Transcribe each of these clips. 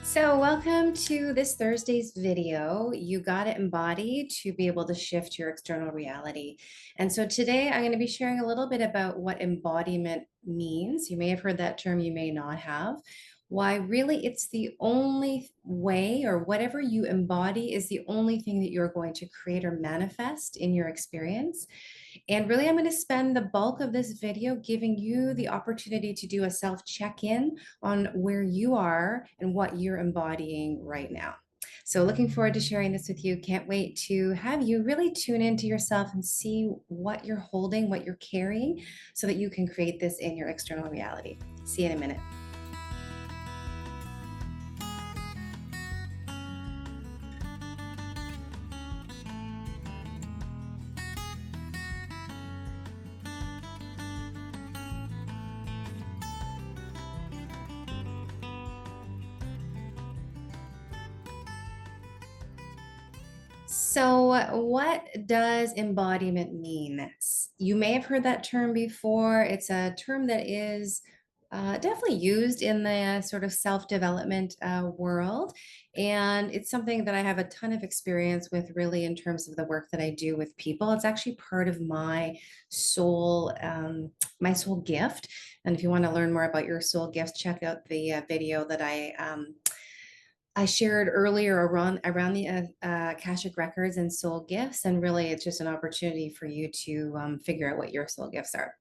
So welcome to this Thursday's video. You gotta embody to be able to shift your external reality. And so today I'm going to be sharing a little bit about what embodiment means. You may have heard that term, you may not have. Why really it's the only way, or whatever you embody is the only thing that you're going to create or manifest in your experience. And really, I'm going to spend the bulk of this video giving you the opportunity to do a self check-in on where you are and what you're embodying right now. So looking forward to sharing this with you. Can't wait to have you really tune into yourself and see what you're holding, what you're carrying, so that you can create this in your external reality. See you in a minute. So, what does embodiment mean? You may have heard that term before. It's a term that is definitely used in the sort of self-development world. And it's something that I have a ton of experience with, really, in terms of the work that I do with people. It's actually part of my soul gift. And if you want to learn more about your soul gifts, check out the video that I shared earlier around the Akashic records and soul gifts. And really, it's just an opportunity for you to figure out what your soul gifts are.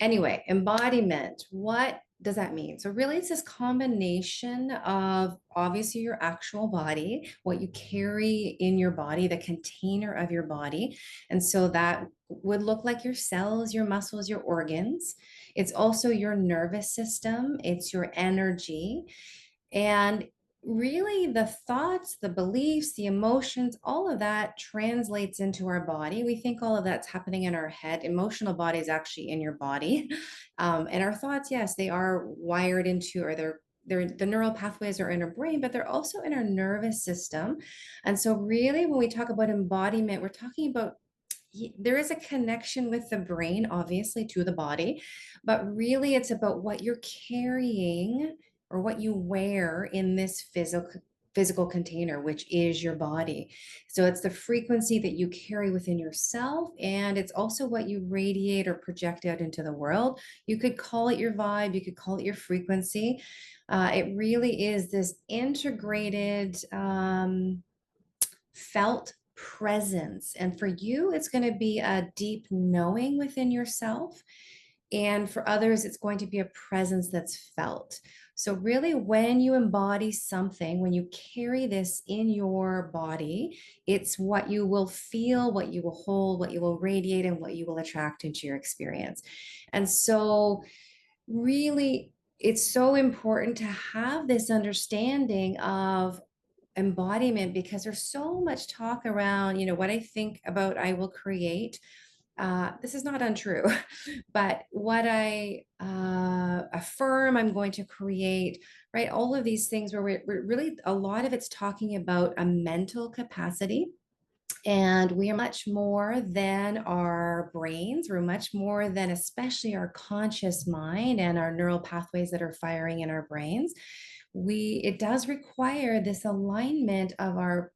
Anyway, embodiment, what does that mean? So really, it's this combination of obviously your actual body, what you carry in your body, the container of your body. And so that would look like your cells, your muscles, your organs. It's also your nervous system. It's your energy. And really, the thoughts, the beliefs, the emotions, all of that translates into our body. We think all of that's happening in our head. Emotional body is actually in your body. And our thoughts, yes, they are wired into, or the neural pathways are in our brain, but they're also in our nervous system. And so really, when we talk about embodiment, we're talking about there is a connection with the brain, obviously, to the body, but really it's about what you're carrying or what you wear in this physical container, which is your body. So it's the frequency that you carry within yourself, and it's also what you radiate or project out into the world. You could call it your vibe, you could call it your frequency. It really is this integrated felt presence. And for you, it's going to be a deep knowing within yourself. And for others, it's going to be a presence that's felt. So, really, when you embody something, when you carry this in your body, it's what you will feel, what you will hold, what you will radiate, and what you will attract into your experience. And so, really, it's so important to have this understanding of embodiment, because there's so much talk around, what I think about, I will create. This is not untrue, but what I affirm, I'm going to create, right? All of these things where we're really, a lot of it's talking about a mental capacity. And we are much more than our brains. We're much more than, especially, our conscious mind and our neural pathways that are firing in our brains. It does require this alignment of our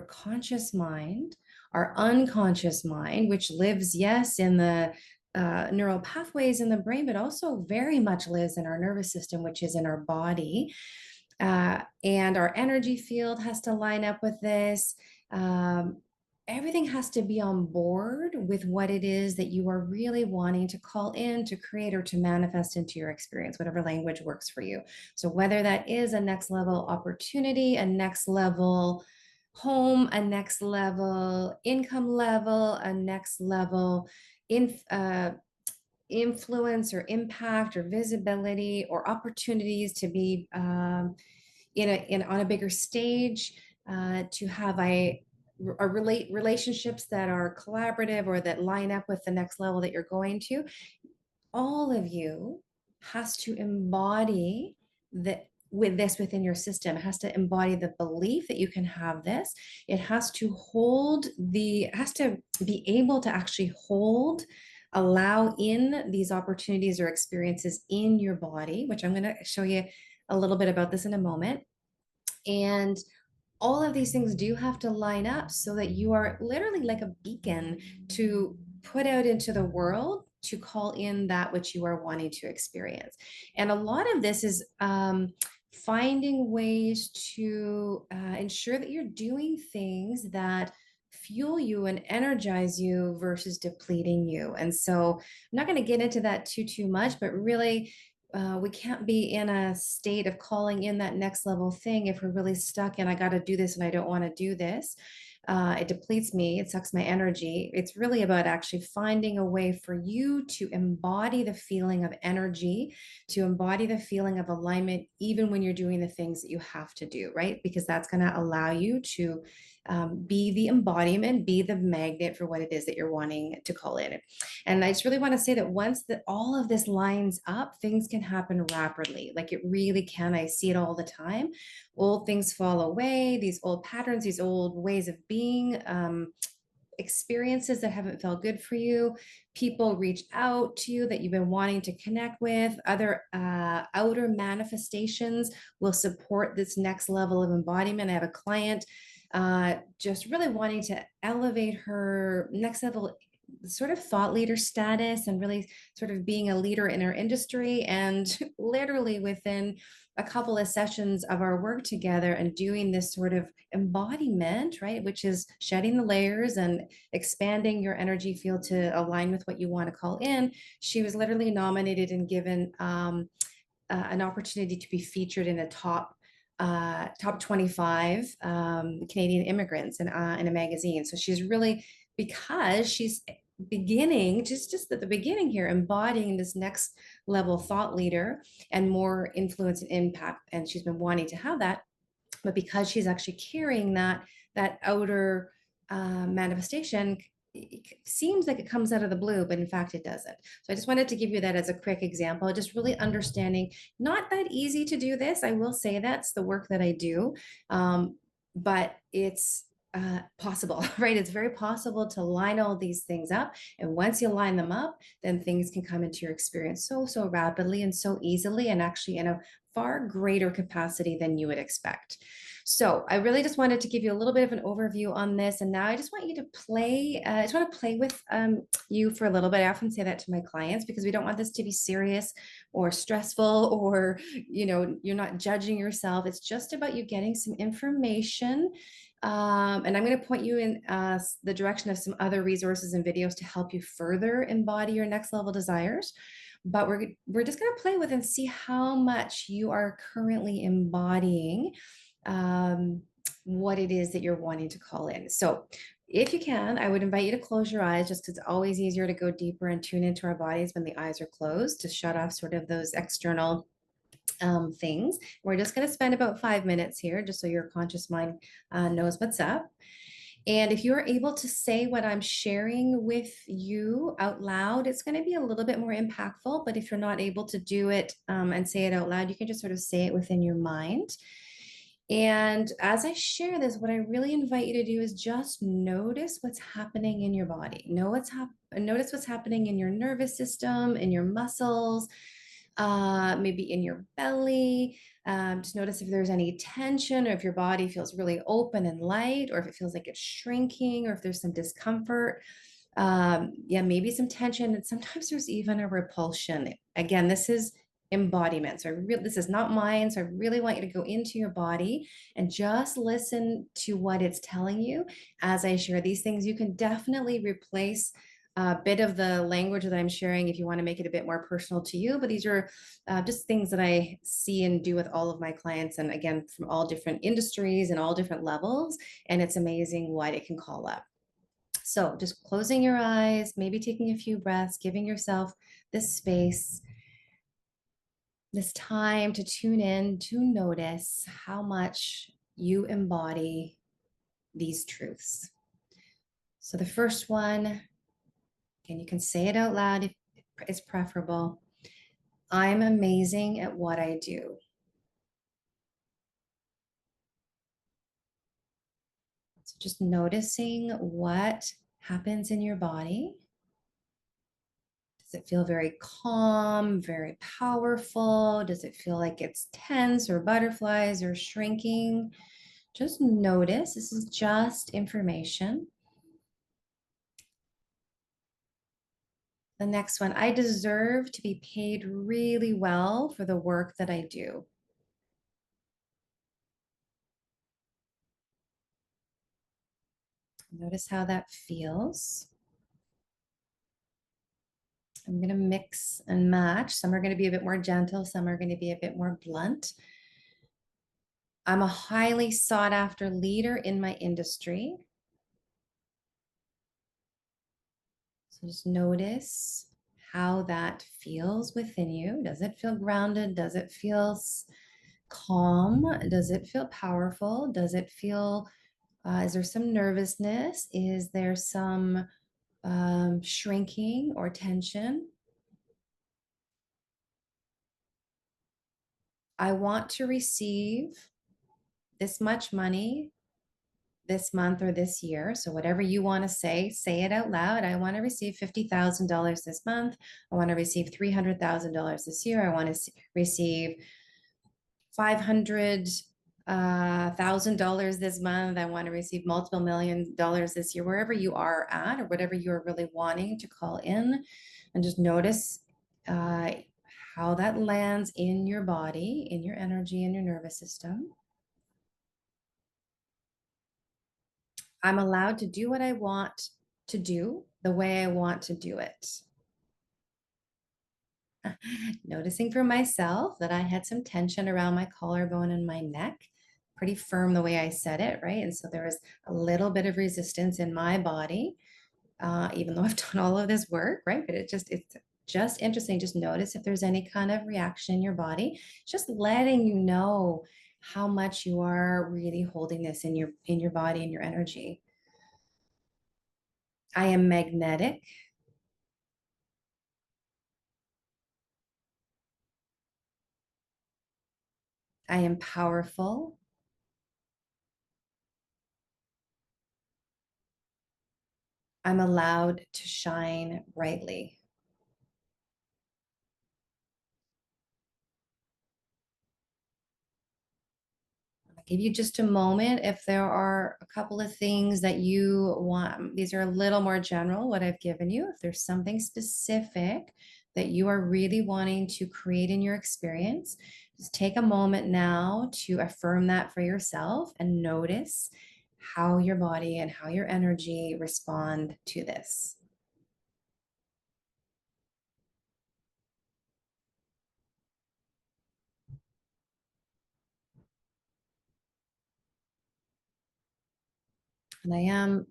conscious mind, our unconscious mind, which lives, yes, in the neural pathways in the brain, but also very much lives in our nervous system, which is in our body. And our energy field has to line up with this. Everything has to be on board with what it is that you are really wanting to call in, to create, or to manifest into your experience, whatever language works for you. So whether that is a next level opportunity, a next level home, a next level income level, a next level influence or impact or visibility, or opportunities to be on a bigger stage, to have relationships that are collaborative or that line up with the next level that you're going to. All of you has to embody that with this within your system. It has to embody the belief that you can have this. It has to be able to actually allow in these opportunities or experiences in your body, which I'm going to show you a little bit about this in a moment. And all of these things do have to line up so that you are literally like a beacon to put out into the world to call in that which you are wanting to experience. And a lot of this is finding ways to ensure that you're doing things that fuel you and energize you versus depleting you. And so I'm not going to get into that too much, but really we can't be in a state of calling in that next level thing if we're really stuck and I got to do this and I don't want to do this. It depletes me, it sucks my energy. It's really about actually finding a way for you to embody the feeling of energy, to embody the feeling of alignment, even when you're doing the things that you have to do, right? Because that's going to allow you to be the embodiment, be the magnet for what it is that you're wanting to call in. And I just really want to say that once that all of this lines up, things can happen rapidly. Like it really can. I see it all the time. Old things fall away, these old patterns, these old ways of being, experiences that haven't felt good for you. People reach out to you that you've been wanting to connect with. Other outer manifestations will support this next level of embodiment. I have a client just really wanting to elevate her next level sort of thought leader status and really sort of being a leader in her industry. And literally within a couple of sessions of our work together and doing this sort of embodiment, right, which is shedding the layers and expanding your energy field to align with what you want to call in, she was literally nominated and given an opportunity to be featured in a top 25 Canadian immigrants in a magazine. So she's really, because she's beginning, just at the beginning here, embodying this next level thought leader and more influence and impact. And she's been wanting to have that, but because she's actually carrying that outer manifestation, it seems like it comes out of the blue, but in fact it doesn't. So I just wanted to give you that as a quick example, just really understanding, not that easy to do this. I will say that's the work that I do, but it's possible, right? It's very possible to line all these things up. And once you line them up, then things can come into your experience so rapidly and so easily, and actually in a far greater capacity than you would expect. So I really just wanted to give you a little bit of an overview on this. And now I just want you to play, I just want to play with you for a little bit. I often say that to my clients because we don't want this to be serious or stressful, or, you know, you're not judging yourself. It's just about you getting some information. And I'm going to point you in the direction of some other resources and videos to help you further embody your next level desires. But we're just going to play with and see how much you are currently embodying what it is that you're wanting to call in. So if you can, I would invite you to close your eyes, just because it's always easier to go deeper and tune into our bodies when the eyes are closed, to shut off sort of those external things. We're just going to spend about 5 minutes here, just so your conscious mind knows what's up. And if you're able to say what I'm sharing with you out loud, it's going to be a little bit more impactful. But if you're not able to do it and say it out loud, you can just sort of say it within your mind. And as I share this, what I really invite you to do is just notice what's happening in your body. Notice what's happening in your nervous system, in your muscles, maybe in your belly. Just notice if there's any tension, or if your body feels really open and light, or if it feels like it's shrinking, or if there's some discomfort. Yeah, maybe some tension, and sometimes there's even a repulsion. Again, this is embodiment. So this is not mine. So I really want you to go into your body and just listen to what it's telling you as I share these things. You can definitely replace a bit of the language that I'm sharing if you want to make it a bit more personal to you. But these are just things that I see and do with all of my clients. And again, from all different industries and all different levels. And it's amazing what it can call up. So just closing your eyes, maybe taking a few breaths, giving yourself this space, this time to tune in, to notice how much you embody these truths. So the first one, and you can say it out loud if it's preferable. I'm amazing at what I do. So just noticing what happens in your body. Does it feel very calm, very powerful? Does it feel like it's tense or butterflies or shrinking? Just notice. This is just information. The next one, I deserve to be paid really well for the work that I do. Notice how that feels. I'm going to mix and match. Some are going to be a bit more gentle, some are going to be a bit more blunt. I'm a highly sought after leader in my industry. So just notice how that feels within you. Does it feel grounded? Does it feel calm? Does it feel powerful? Does it feel, is there some nervousness? Is there some shrinking or tension? I want to receive this much money this month or this year. So whatever you want to say it out loud. I want to receive $50,000 this month. I want to receive $300,000 this year. I want to receive $500,000 this month. I want to receive multiple $1 million this year, wherever you are at, or whatever you're really wanting to call in, and just notice uh, how that lands in your body, in your energy, in your nervous system. I'm allowed to do what I want to do the way I want to do it. Noticing for myself that I had some tension around my collarbone and my neck, pretty firm the way I said it, right? And so there was a little bit of resistance in my body, even though I've done all of this work, right? But it's just interesting. Just notice if there's any kind of reaction in your body, just letting you know how much you are really holding this in your body and your energy. I am magnetic. I am powerful. I'm allowed to shine brightly. I'll give you just a moment if there are a couple of things that you want. These are a little more general, what I've given you. If there's something specific that you are really wanting to create in your experience, just take a moment now to affirm that for yourself and notice how your body and how your energy respond to this. And I am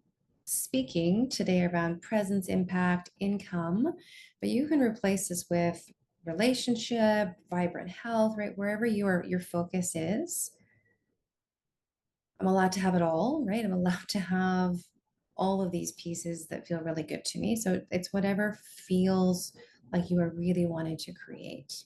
speaking today around presence, impact, income, but you can replace this with relationship, vibrant health, right? Wherever your focus is. I'm allowed to have it all, right? I'm allowed to have all of these pieces that feel really good to me. So it's whatever feels like you are really wanting to create.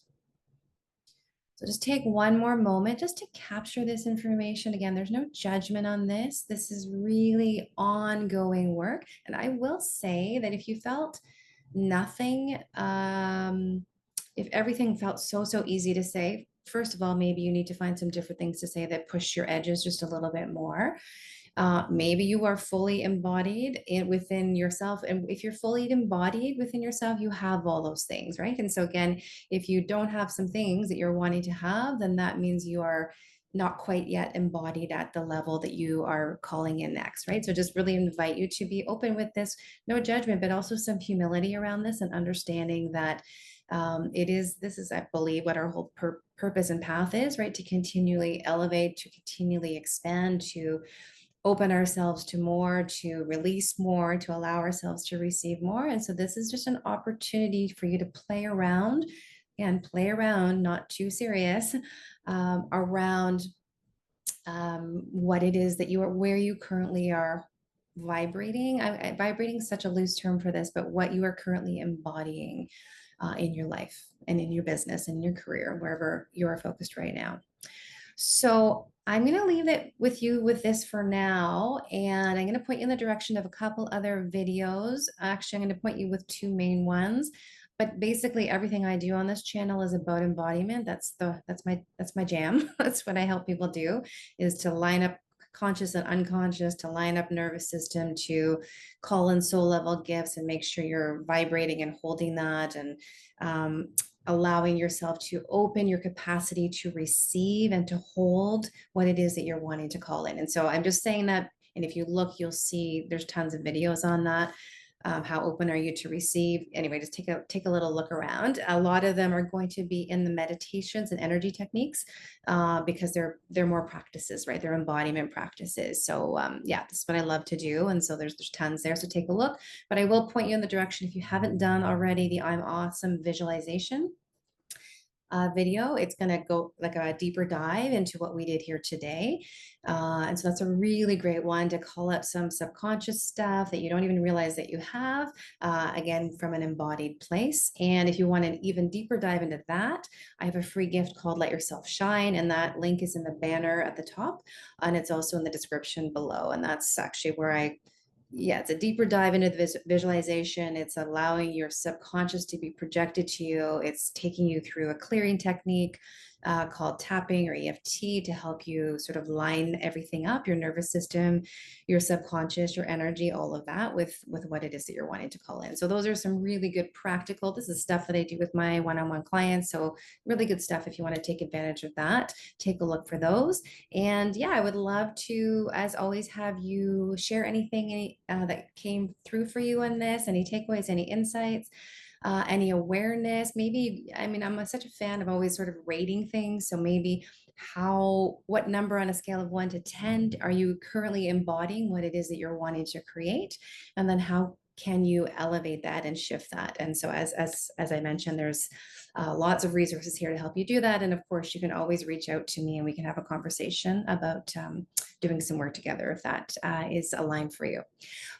So just take one more moment just to capture this information. Again, there's no judgment on this. This is really ongoing work. And I will say that if you felt nothing, if everything felt so easy to say, first of all, maybe you need to find some different things to say that push your edges just a little bit more. Maybe you are fully embodied within yourself. And if you're fully embodied within yourself, you have all those things, right? And so, again, if you don't have some things that you're wanting to have, then that means you are not quite yet embodied at the level that you are calling in next, right? So, just really invite you to be open with this, no judgment, but also some humility around this and understanding that. This is, I believe, what our whole purpose and path is, right? To continually elevate, to continually expand, to open ourselves to more, to release more, to allow ourselves to receive more. And so this is just an opportunity for you to play around and play around, not too serious, around what it is that you are, where you currently are vibrating. Vibrating is such a loose term for this, but what you are currently embodying in your life and in your business and your career, wherever you are focused right now. So I'm going to leave it with you with this for now, and I'm going to point you in the direction of a couple other videos. Actually, I'm going to point you with two main ones. But basically everything I do on this channel is about embodiment. That's my jam. That's what I help people do, is to line up conscious and unconscious, to line up nervous system, to call in soul level gifts and make sure you're vibrating and holding that, and um, allowing yourself to open your capacity to receive and to hold what it is that you're wanting to call in. And so I'm just saying that, and if you look, you'll see there's tons of videos on that. How open are you to receive? Anyway, just take a little look around. A lot of them are going to be in the meditations and energy techniques, because they're more practices, right? They're embodiment practices. So yeah, this is what I love to do, and so there's tons there. So take a look. But I will point you in the direction, if you haven't done already, the I'm Awesome visualization video. It's going to go like a deeper dive into what we did here today. And so that's a really great one to call up some subconscious stuff that you don't even realize that you have, again, from an embodied place. And if you want an even deeper dive into that, I have a free gift called Let Yourself Shine. And that link is in the banner at the top. And it's also in the description below. And that's actually where yeah, it's a deeper dive into the visualization. It's allowing your subconscious to be projected to you. It's taking you through a clearing technique called tapping or EFT to help you sort of line everything up, your nervous system, your subconscious, your energy, all of that with what it is that you're wanting to call in. So those are some really good practical, this is stuff that I do with my one-on-one clients. So really good stuff. If you want to take advantage of that, take a look for those. And yeah, I would love to, as always, have you share anything that came through for you on this, any takeaways, any insights, any awareness. Maybe, I mean, I'm such a fan of always sort of rating things. So maybe what number on a scale of 1 to 10 are you currently embodying what it is that you're wanting to create? And then how can you elevate that and shift that? And so as I mentioned, there's lots of resources here to help you do that. And of course, you can always reach out to me and we can have a conversation about doing some work together if that is aligned for you.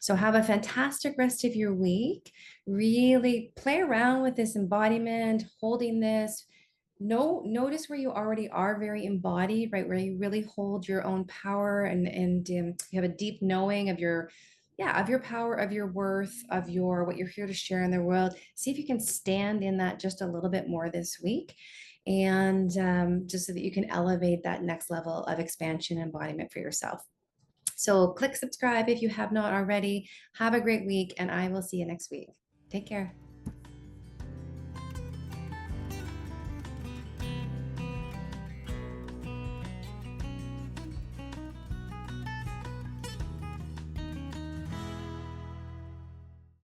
So have a fantastic rest of your week. Really play around with this embodiment, holding this. Notice where you already are very embodied, right? Where you really hold your own power, and you have a deep knowing of your, yeah, of your power, of your worth, of your what you're here to share in the world. See if you can stand in that just a little bit more this week, and just so that you can elevate that next level of expansion and embodiment for yourself. So click subscribe if you have not already. Have a great week, and I will see you next week. Take care.